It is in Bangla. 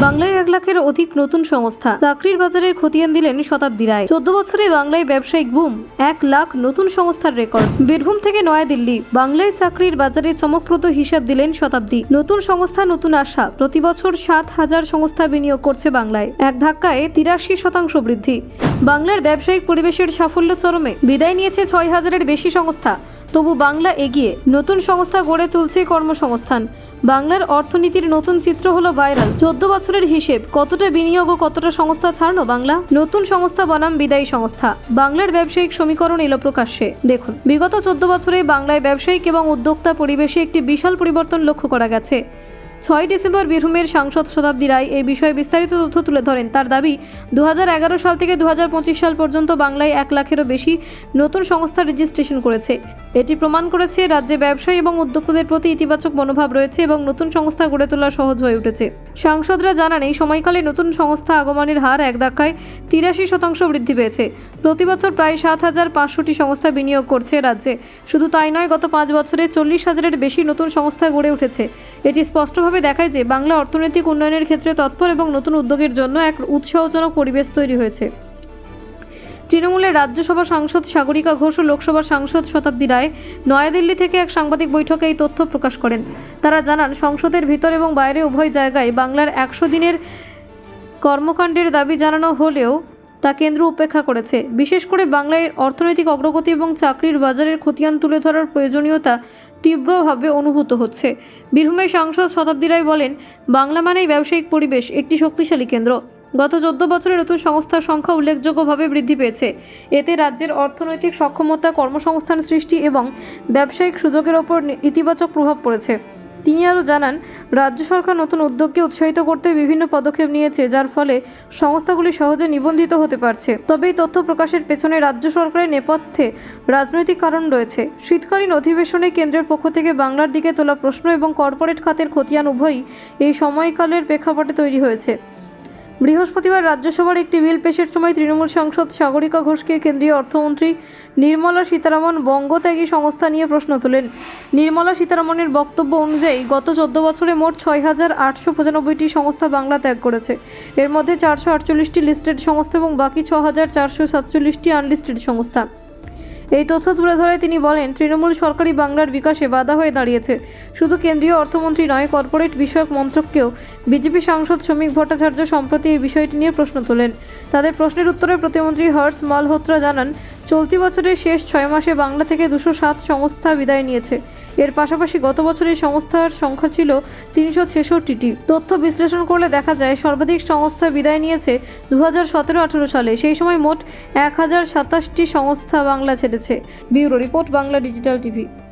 বাংলায় 1 লাখের অধিক নতুন সংস্থা, চাকরির বাজারের খতিয়ান দিলেন শতাব্দী রায়। 14 বছরে বাংলায় ব্যবসায়িক বুম, 1 লাখ নতুন সংস্থার রেকর্ড। বীরভূম থেকে নয়াদিল্লি, বাংলায় চাকরির বাজারে চমকপ্রদ হিসাব দিলেন শতাব্দী। নতুন সংস্থা, নতুন আশা। প্রতি বছর 7,000 সংস্থা বিনিয়োগ করছে বাংলায়, এক ধাক্কায় 83% বৃদ্ধি। বাংলার ব্যবসায়িক পরিবেশের সাফল্য চরমে। বিদায় নিয়েছে 6,000-এর বেশি সংস্থা, তবু বাংলা এগিয়ে। নতুন সংস্থা গড়ে তুলছে কর্মসংস্থান। বাংলার অর্থনীতির নতুন চিত্র হলো ভাইরাল। 14 বছরের হিসেব, কতটা বিনিয়োগ ও কতটা সংস্থা ছাড়লো বাংলা। নতুন সংস্থা বনাম বিদায়ী সংস্থা, বাংলার ব্যবসায়িক সমীকরণ এলো প্রকাশ্যে। দেখুন, বিগত 14 বছরে বাংলায় ব্যবসায়িক এবং উদ্যোক্তা পরিবেশে একটি বিশাল পরিবর্তন লক্ষ্য করা গেছে। 6 ডিসেম্বর বীরভূমের সাংসদ শতাব্দী রায় এই বিষয়ে বিস্তারিত তথ্য তুলে ধরেন। তার দাবি, 2011 সাল থেকে 2025 সাল পর্যন্ত বাংলায় 1 লাখেরও বেশি নতুন সংস্থা রেজিস্ট্রেশন করেছে। এটি প্রমাণ করেছে রাজ্যে ব্যবসায়ী এবং উদ্যোক্তাদের প্রতি ইতিবাচক মনোভাব রয়েছে এবং নতুন সংস্থা গড়ে তোলা সহজ হয়ে উঠেছে। সাংসদরা জানান, এই সময়কালে নতুন সংস্থা আগমনের হার এক ধাক্কায় 83% বৃদ্ধি পেয়েছে। প্রতি বছর প্রায় 7,500টি সংস্থা বিনিয়োগ করছে রাজ্যে। শুধু তাই নয়, গত 5 বছরে 40,000-এর বেশি নতুন সংস্থা গড়ে উঠেছে। এটি স্পষ্টভাবে দেখায় যে বাংলা অর্থনৈতিক উন্নয়নের ক্ষেত্রে তৎপর এবং নতুন উদ্যোগের জন্য এক উৎসাহজনক পরিবেশ তৈরি হয়েছে। তৃণমূলের রাজ্যসভা সাংসদ সাগরিকা ঘোষ ও লোকসভার সাংসদ শতাব্দী রায় নয়াদিল্লি থেকে এক সাংবাদিক বৈঠকে এই তথ্য প্রকাশ করেন। তারা জানান, সংসদের ভিতর এবং বাইরে উভয় জায়গায় বাংলার 100 দিনের কর্মকাণ্ডের দাবি জানানো হলেও তা কেন্দ্র উপেক্ষা করেছে। বিশেষ করে বাংলায় অর্থনৈতিক অগ্রগতি এবং চাকরির বাজারের খতিয়ান তুলে ধরার প্রয়োজনীয়তা তীব্রভাবে অনুভূত হচ্ছে। বীরভূমের সাংসদ শতাব্দী রায় বলেন, বাংলা মানেই ব্যবসায়িক পরিবেশ, একটি শক্তিশালী কেন্দ্র। গত 14 বছরে নতুন সংস্থার সংখ্যা উল্লেখযোগ্যভাবে বৃদ্ধি পেয়েছে। এতে রাজ্যের অর্থনৈতিক সক্ষমতা, কর্মসংস্থান সৃষ্টি এবং ব্যবসায়িক সুযোগের ওপর ইতিবাচক প্রভাব পড়েছে। তিনি আরও জানান, রাজ্য সরকার নতুন উদ্যোগকে উৎসাহিত করতে বিভিন্ন পদক্ষেপ নিয়েছে, যার ফলে সংস্থাগুলি সহজে নিবন্ধিত হতে পারছে। তবে এই তথ্য প্রকাশের পেছনে রাজ্য সরকারের নেপথ্যে রাজনৈতিক কারণ রয়েছে। শীতকালীন অধিবেশনে কেন্দ্রের পক্ষ থেকে বাংলার দিকে তোলা প্রশ্ন এবং কর্পোরেট খাতের খতিয়ান উভয়ই এই সময়কালের প্রেক্ষাপটে তৈরি হয়েছে। বৃহস্পতিবার রাজ্যসভার একটি বিল পেশের সময় তৃণমূল সাংসদ সাগরিকা ঘোষকে কেন্দ্রীয় অর্থমন্ত্রী নির্মলা সীতারামন বঙ্গত্যাগী সংস্থা নিয়ে প্রশ্ন তোলেন। নির্মলা সীতারামনের বক্তব্য অনুযায়ী, গত 14 বছরে মোট 6,895টি সংস্থা বাংলা ত্যাগ করেছে। এর মধ্যে 448টি লিস্টেড সংস্থা এবং বাকি 6,447টি আনলিস্টেড সংস্থা। এই তথ্য তুলে ধরে তিনি বলেন, তৃণমূল সরকারই বাংলার বিকাশে বাধা হয়ে দাঁড়িয়েছে। শুধু কেন্দ্রীয় অর্থমন্ত্রী নয়, কর্পোরেট বিষয়ক মন্ত্রককেও। বিজেপি সাংসদ শ্রমিক ভট্টাচার্য সম্প্রতি এই বিষয়টি নিয়ে প্রশ্ন তোলেন। তাদের প্রশ্নের উত্তরে প্রতিমন্ত্রী হর্ষ মালহোত্রা জানান, চলতি বছরের শেষ 6 মাসে বাংলা থেকে 207 সংস্থা বিদায় নিয়েছে। এর পাশাপাশি গত বছরের সংস্থার সংখ্যা ছিল 366টি। তথ্য বিশ্লেষণ করলে দেখা যায়, সর্বাধিক সংস্থা বিদায় নিয়েছে 2017-18 সালে। সেই সময় মোট 1,027টি সংস্থা বাংলা ছেড়েছে। Bureau report, Bangla digital TV.